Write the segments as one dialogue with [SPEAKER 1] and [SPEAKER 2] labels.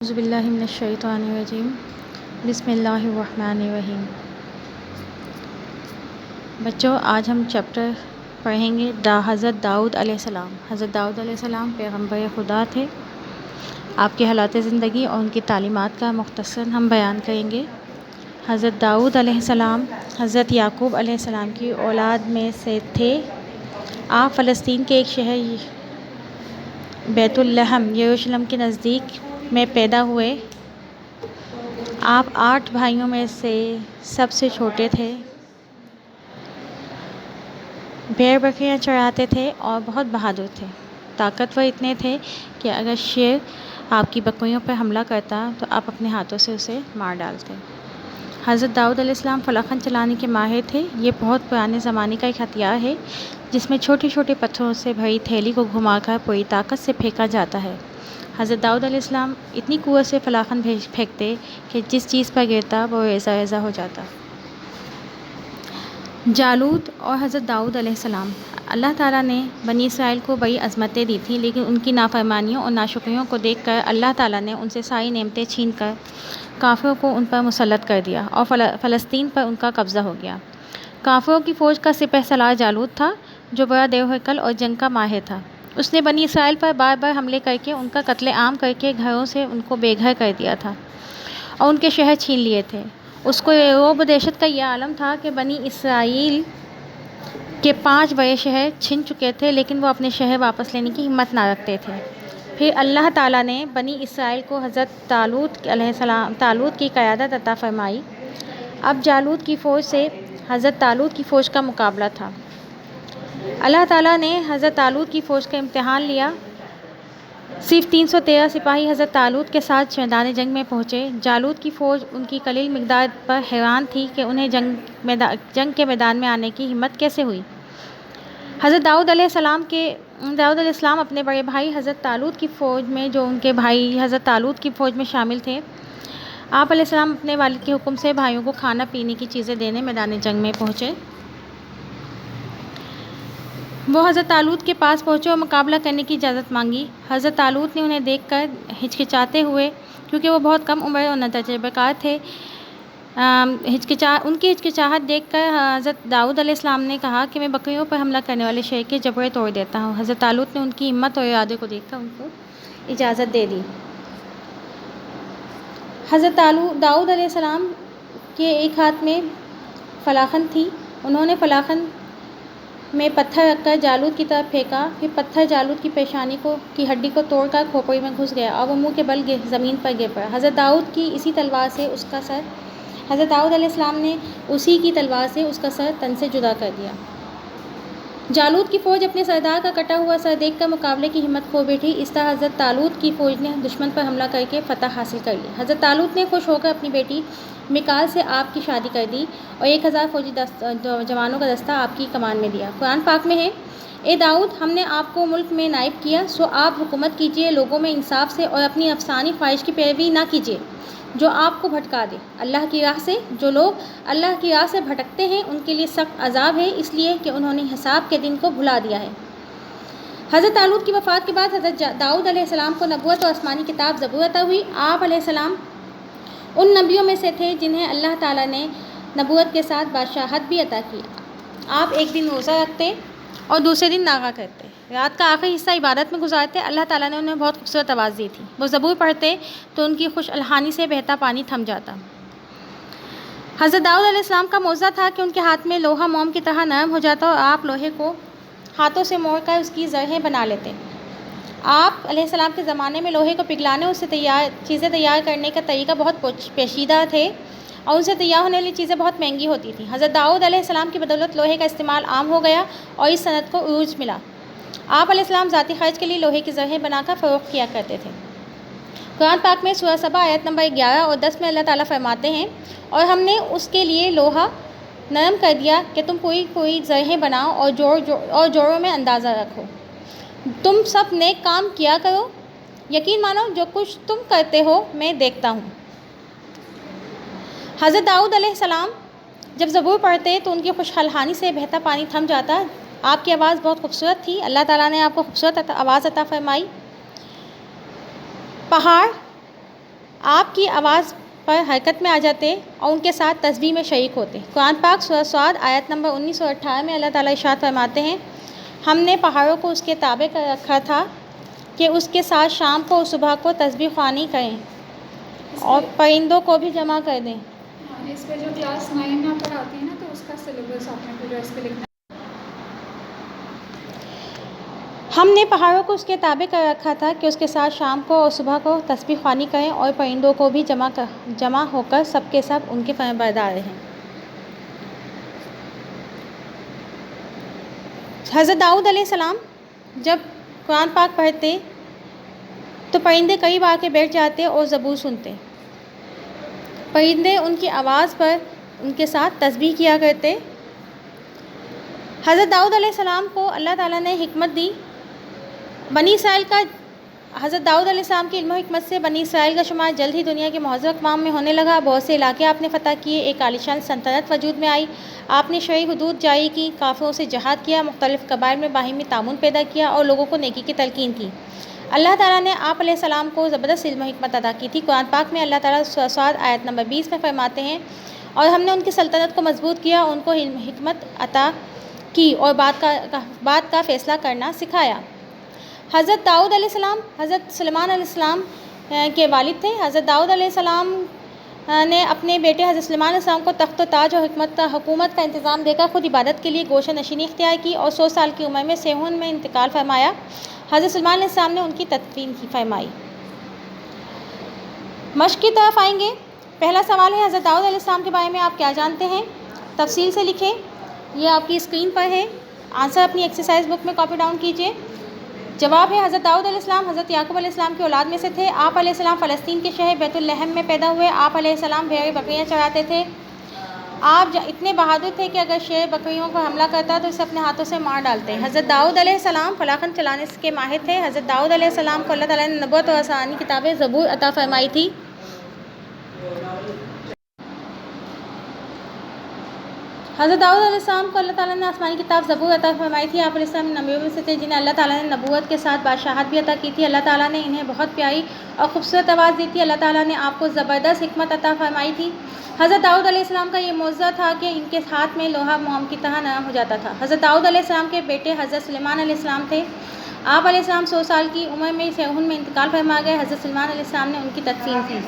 [SPEAKER 1] اعوذ باللہ من الشیطان الرجیم بسم اللہ الرحمن الرحیم۔ بچوں، آج ہم چیپٹر پڑھیں گے حضرت داؤد علیہ السلام۔ حضرت داؤد علیہ السلام پیغمبر خدا تھے۔ آپ کے حالات زندگی اور ان کی تعلیمات کا مختصر ہم بیان کریں گے۔ حضرت داؤد علیہ السلام حضرت یعقوب علیہ السلام کی اولاد میں سے تھے۔ آپ فلسطین کے ایک شہر بیت لحم یروشلم کے نزدیک میں پیدا ہوئے۔ آپ 8 بھائیوں میں سے سب سے چھوٹے تھے۔ بھیڑ بکریاں چراتے تھے اور بہت بہادر تھے۔ طاقتور اتنے تھے کہ اگر شیر آپ کی بکریوں پر حملہ کرتا تو آپ اپنے ہاتھوں سے اسے مار ڈالتے۔ حضرت داؤد علیہ السلام فلاخن چلانے کے ماہر تھے۔ یہ بہت پرانے زمانے کا ایک ہتھیار ہے جس میں چھوٹے چھوٹے پتھروں سے بھری تھیلی کو گھما کر پوری طاقت سے پھینکا جاتا ہے۔ حضرت داؤد علیہ السلام اتنی قوت سے فلاخن پھینکتے کہ جس چیز پر گرتا وہ ریزہ ریزہ ہو جاتا۔ جالوت اور حضرت داؤد علیہ السلام۔ اللہ تعالیٰ نے بنی اسرائیل کو بڑی عظمتیں دی تھیں، لیکن ان کی نافرمانیوں اور ناشکریوں کو دیکھ کر اللہ تعالیٰ نے ان سے ساری نعمتیں چھین کر کافروں کو ان پر مسلط کر دیا اور فلسطین پر ان کا قبضہ ہو گیا۔ کافروں کی فوج کا سپہ سالار جالوت تھا، جو بڑا دیوہرکل اور جنگ کا ماہر تھا۔ اس نے بنی اسرائیل پر بار بار حملے کر کے ان کا قتل عام کر کے گھروں سے ان کو بے گھر کر دیا تھا اور ان کے شہر چھین لیے تھے۔ اس کو رعب و دہشت کا یہ عالم تھا کہ بنی اسرائیل کے 5 بڑے شہر چھن چکے تھے، لیکن وہ اپنے شہر واپس لینے کی ہمت نہ رکھتے تھے۔ پھر اللہ تعالیٰ نے بنی اسرائیل کو حضرت طالوت کی قیادت عطا فرمائی۔ اب جالوت کی فوج سے حضرت طالوت کی فوج کا مقابلہ تھا۔ اللہ تعالیٰ نے حضرت طالوت کی فوج کا امتحان لیا۔ صرف 313 سپاہی حضرت طالوت کے ساتھ میدان جنگ میں پہنچے۔ جالوت کی فوج ان کی قلیل مقدار پر حیران تھی کہ انہیں جنگ کے میدان میں آنے کی ہمت کیسے ہوئی۔ حضرت داؤد علیہ السلام اپنے بڑے بھائی حضرت طالوت کی فوج میں، جو ان کے بھائی حضرت طالوت کی فوج میں شامل تھے، آپ علیہ السلام اپنے والد کے حکم سے بھائیوں کو کھانا پینے کی چیزیں دینے میدان جنگ میں پہنچے۔ وہ حضرت طالوت کے پاس پہنچے اور مقابلہ کرنے کی اجازت مانگی۔ حضرت طالوت نے انہیں دیکھ کر ہچکچاتے ہوئے، کیونکہ وہ بہت کم عمر اور ناتجربہ کار تھے، ان کی ہچکچاہٹ دیکھ کر حضرت داؤد علیہ السلام نے کہا کہ میں بکریوں پر حملہ کرنے والے شیر کے جبڑے توڑ دیتا ہوں۔ حضرت طالوت نے ان کی ہمت اور ارادے کو دیکھ کر ان کو اجازت دے دی۔ حضرت داؤد علیہ السلام کے ایک ہاتھ میں فلاخن تھی۔ انہوں نے فلاخن میں پتھر رکھ کر جالوت کی طرف پھینکا۔ پھر پتھر جالوت کی پیشانی کی ہڈی کو توڑ کر کھوپڑی میں گھس گیا اور وہ منہ کے بل زمین پر گر پڑا۔ حضرت داؤد کی اسی تلوار سے اس کا سر حضرت داؤد علیہ السلام نے اسی کی تلوار سے اس کا سر تن سے جدا کر دیا۔ جالوت کی فوج اپنے سردار کا کٹا ہوا سر دیکھ کر مقابلے کی ہمت کھو بیٹھی۔ اس طرح حضرت طالوت کی فوج نے دشمن پر حملہ کر کے فتح حاصل کر لی۔ حضرت طالوت نے خوش ہو کر اپنی بیٹی میکال سے آپ کی شادی کر دی اور 1000 فوجی جوانوں کا دستہ آپ کی کمان میں دیا۔ قرآن پاک میں ہے، اے داؤد، ہم نے آپ کو ملک میں نائب کیا، سو آپ حکومت کیجیے لوگوں میں انصاف سے اور اپنی نفسانی خواہش کی پیروی نہ کیجیے جو آپ کو بھٹکا دے اللہ کی راہ سے۔ جو لوگ اللہ کی راہ سے بھٹکتے ہیں ان کے لیے سخت عذاب ہے، اس لیے کہ انہوں نے حساب کے دن کو بھلا دیا ہے۔ حضرت طالوت کی وفات کے بعد حضرت داؤد علیہ السلام کو نبوت اور آسمانی کتاب زبور عطا ہوئی۔ آپ علیہ السلام ان نبیوں میں سے تھے جنہیں اللہ تعالیٰ نے نبوت کے ساتھ بادشاہت بھی عطا کی۔ آپ ایک دن روزہ رکھتے اور دوسرے دن ناغہ کرتے، رات کا آخری حصہ عبادت میں گزارتے۔ اللہ تعالیٰ نے انہیں بہت خوبصورت آواز دی تھی۔ وہ زبور پڑھتے تو ان کی خوش الحانی سے بہتا پانی تھم جاتا۔ حضرت داؤد علیہ السلام کا معجزہ تھا کہ ان کے ہاتھ میں لوہا موم کی طرح نرم ہو جاتا اور آپ لوہے کو ہاتھوں سے موڑ کر اس کی زرہیں بنا لیتے۔ آپ علیہ السلام کے زمانے میں لوہے کو پگھلانے، اس سے چیزیں تیار کرنے کا طریقہ بہت پیچیدہ تھے اور ان سے تیار ہونے والی چیزیں بہت مہنگی ہوتی تھیں۔ حضرت داؤد علیہ السلام کی بدولت لوہے کا استعمال عام ہو گیا اور اس صنعت کو عروج ملا۔ آپ علیہ السلام ذاتی خرچ کے لیے لوہے کی زرہیں بنا کر فروخت کیا کرتے تھے۔ قرآن پاک میں سورہ سبا آیت نمبر 11 اور 10 میں اللہ تعالیٰ فرماتے ہیں، اور ہم نے اس کے لیے لوہا نرم کر دیا کہ تم پوری زرہیں بناؤ اور جوڑوں میں اندازہ رکھو۔ تم سب نیک کام کیا کرو، یقین مانو جو کچھ تم کرتے ہو میں دیکھتا ہوں۔ حضرت داؤد علیہ السلام جب زبور پڑھتے تو ان کی خوش الحانی سے بہتا پانی تھم جاتا۔ آپ کی آواز بہت خوبصورت تھی، اللہ تعالیٰ نے آپ کو خوبصورت آواز عطا فرمائی۔ پہاڑ آپ کی آواز پر حرکت میں آ جاتے اور ان کے ساتھ تسبیح میں شریک ہوتے۔ قرآن پاک سورہ صاد آیت نمبر 19 اور 18 میں اللہ تعالیٰ ارشاد فرماتے ہیں، ہم نے پہاڑوں کو اس کے تابع کر رکھا تھا کہ اس کے ساتھ شام کو اور صبح کو تسبیح خوانی کریں اور پرندوں کو بھی جمع کر دیں۔
[SPEAKER 2] اس پہ جو کلاس 9 میں پڑھاتی ہیں نا، تو اس کا سلیبس آپ نے پورا اس پہ لکھنا ہے۔
[SPEAKER 1] ہم نے پہاڑوں کو اس کے تابع کر رکھا تھا کہ اس کے ساتھ شام کو اور صبح کو تسبیح خوانی کریں اور پرندوں کو بھی جمع ہو کر سب کے سب ان کے فرمانبردار رہیں۔ حضرت داؤد علیہ السلام جب قرآن پاک پڑھتے تو پرندے قریب آ کے بیٹھ جاتے اور زبور سنتے۔ پرندے ان کی آواز پر ان کے ساتھ تسبیح کیا کرتے۔ حضرت داؤد علیہ السلام کو اللہ تعالیٰ نے حکمت دی۔ بنی اسرائیل کا حضرت داؤد علیہ السلام کی علم و حکمت سے بنی اسرائیل کا شمار جلد ہی دنیا کے معزز اقوام میں ہونے لگا۔ بہت سے علاقے آپ نے فتح کیے، ایک عالیشان سلطنت وجود میں آئی۔ آپ نے شرعی حدود جاری کی، کافروں سے جہاد کیا، مختلف قبائل میں باہمی تعاون پیدا کیا اور لوگوں کو نیکی کی تلقین کی۔ اللہ تعالیٰ نے آپ علیہ السلام کو زبردست علم و حکمت عطا کی تھی۔ قرآن پاک میں اللہ تعالیٰ سورہ صاد آیت نمبر 20 میں فرماتے ہیں، اور ہم نے ان کی سلطنت کو مضبوط کیا، ان کو علم حکمت عطا کی اور بات کا فیصلہ کرنا سکھایا۔ حضرت داؤد علیہ السلام حضرت سلیمان علیہ السلام کے والد تھے۔ حضرت داؤد علیہ السلام نے اپنے بیٹے حضرت سلیمان علیہ السلام کو تخت و تاج اور حکومت کا انتظام دے کر خود عبادت کے لیے گوشہ نشینی اختیار کی اور 100 سال کی عمر میں سیہون میں انتقال فرمایا۔ حضرت سلیمان علیہ السلام نے ان کی تدفین فرمائی۔ مشق کی طرف آئیں گے۔ پہلا سوال ہے، حضرت داؤد علیہ السلام کے بارے میں آپ کیا جانتے ہیں؟ تفصیل سے لکھیں، یہ آپ کی اسکرین پر ہے۔ آنسر اپنی ایکسرسائز بک میں کاپی ڈاؤن کیجیے۔ جواب ہے، حضرت داؤد علیہ السلام حضرت یعقوب علیہ السلام کی اولاد میں سے تھے۔ آپ علیہ السلام فلسطین کے شہر بیت لحم میں پیدا ہوئے۔ آپ علیہ السلام بھیڑ بکریاں چراتے تھے۔ آپ اتنے بہادر تھے کہ اگر شیر بکریوں پر حملہ کرتا تو اسے اپنے ہاتھوں سے مار ڈالتے۔ حضرت داؤد علیہ السلام فلاخن چلانے کے ماہر تھے۔ حضرت داؤد علیہ السلام کو اللہ تعالیٰ نے نبوت اور آسمانی کتاب زبور عطا فرمائی تھی۔ حضرت داؤد علیہ السلام کو اللہ تعالیٰ نے آسمانی کتاب زبور عطا فرمائی تھی۔ آپ علیہ السلام نبیوں میں سے تھے جنہیں اللہ تعالیٰ نے نبوت کے ساتھ بادشاہت بھی عطا کی تھی۔ اللہ تعالیٰ نے انہیں بہت پیاری اور خوبصورت آواز دی تھی۔ اللہ تعالیٰ نے آپ کو زبردست حکمت عطا فرمائی تھی۔ حضرت داؤد علیہ السلام کا یہ معجزہ تھا کہ ان کے ہاتھ میں لوہا موم کی طرح نرم ہو جاتا تھا۔ حضرت داؤد علیہ السلام کے بیٹے حضرت سلیمان علیہ السلام تھے۔ آپ علیہ السلام 100 سال کی عمر میں سیہون میں انتقال فرما گئے۔ حضرت سلیمان علیہ السلام نے ان کی تدفین کی۔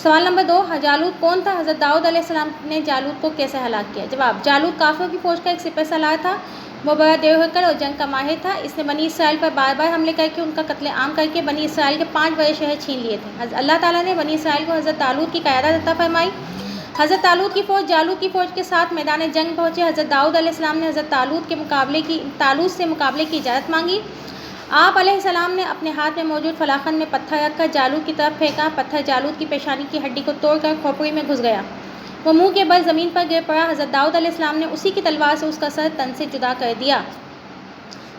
[SPEAKER 1] سوال نمبر 2، جالوت کون تھا؟ حضرت داؤد علیہ السلام نے جالوت کو کیسے ہلاک کیا؟ جواب، جالوت کافروں کی فوج کا ایک سپہ سالار تھا۔ وہ بڑا دیوہکڑ اور جنگ کا ماہر تھا۔ اس نے بنی اسرائیل پر بار بار حملے کر کے ان کا قتل عام کر کے بنی اسرائیل کے 5 بڑے شہر چھین لیے تھے۔ اللہ تعالیٰ نے بنی اسرائیل کو حضرت طالوت کی قیادت عطا فرمائی۔ حضرت طالوت کی فوج جالوت کی فوج کے ساتھ میدان جنگ پہنچے۔ حضرت داؤد علیہ السلام نے حضرت طالوت سے مقابلے کی اجازت مانگی۔ آپ علیہ السلام نے اپنے ہاتھ میں موجود فلاخن میں پتھر رکھ کر جالوت کی طرف پھینکا۔ پتھر جالوت کی پیشانی کی ہڈی کو توڑ کر کھوپڑی میں گھس گیا۔ وہ منہ کے بل زمین پر گر پڑا۔ حضرت داؤد علیہ السلام نے اسی کی تلوار سے اس کا سر تن سے جدا کر دیا۔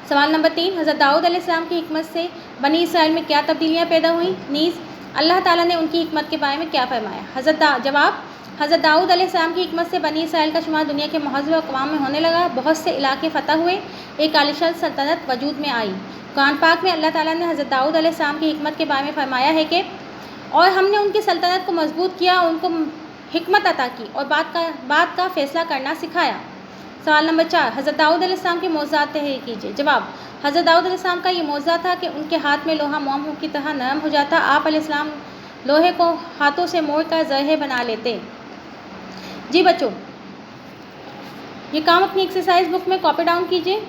[SPEAKER 1] سوال نمبر 3، حضرت داؤد علیہ السلام کی حکمت سے بنی اسرائیل میں کیا تبدیلیاں پیدا ہوئیں؟ نیز اللہ تعالیٰ نے ان کی حکمت کے بارے میں کیا فرمایا؟ جواب، حضرت داؤد علیہ السلام کی حکمت سے بنی اسرائیل کا شمار دنیا کے مہذب اقوام میں ہونے لگا۔ بہت سے علاقے فتح ہوئے، ایک عالیشان سلطنت وجود میں آئی۔ قرآن پاک میں اللہ تعالیٰ نے حضرت داؤد علیہ السلام کی حکمت کے بارے میں فرمایا ہے کہ اور ہم نے ان کی سلطنت کو مضبوط کیا، ان کو حکمت عطا کی اور بات کا فیصلہ کرنا سکھایا۔ سوال نمبر 4، حضرت داؤد علیہ السلام کے معجزات تحریر کیجیے۔ جواب، حضرت داؤد علیہ السلام کا یہ معجزہ تھا کہ ان کے ہاتھ میں لوہا موم کی طرح نرم ہو جاتا۔ آپ علیہ السلام لوہے کو ہاتھوں سے موڑ کر زرہ بنا لیتے۔ جی بچوں، یہ کام اپنی ایکسرسائز بک میں کاپی ڈاؤن کیجیے۔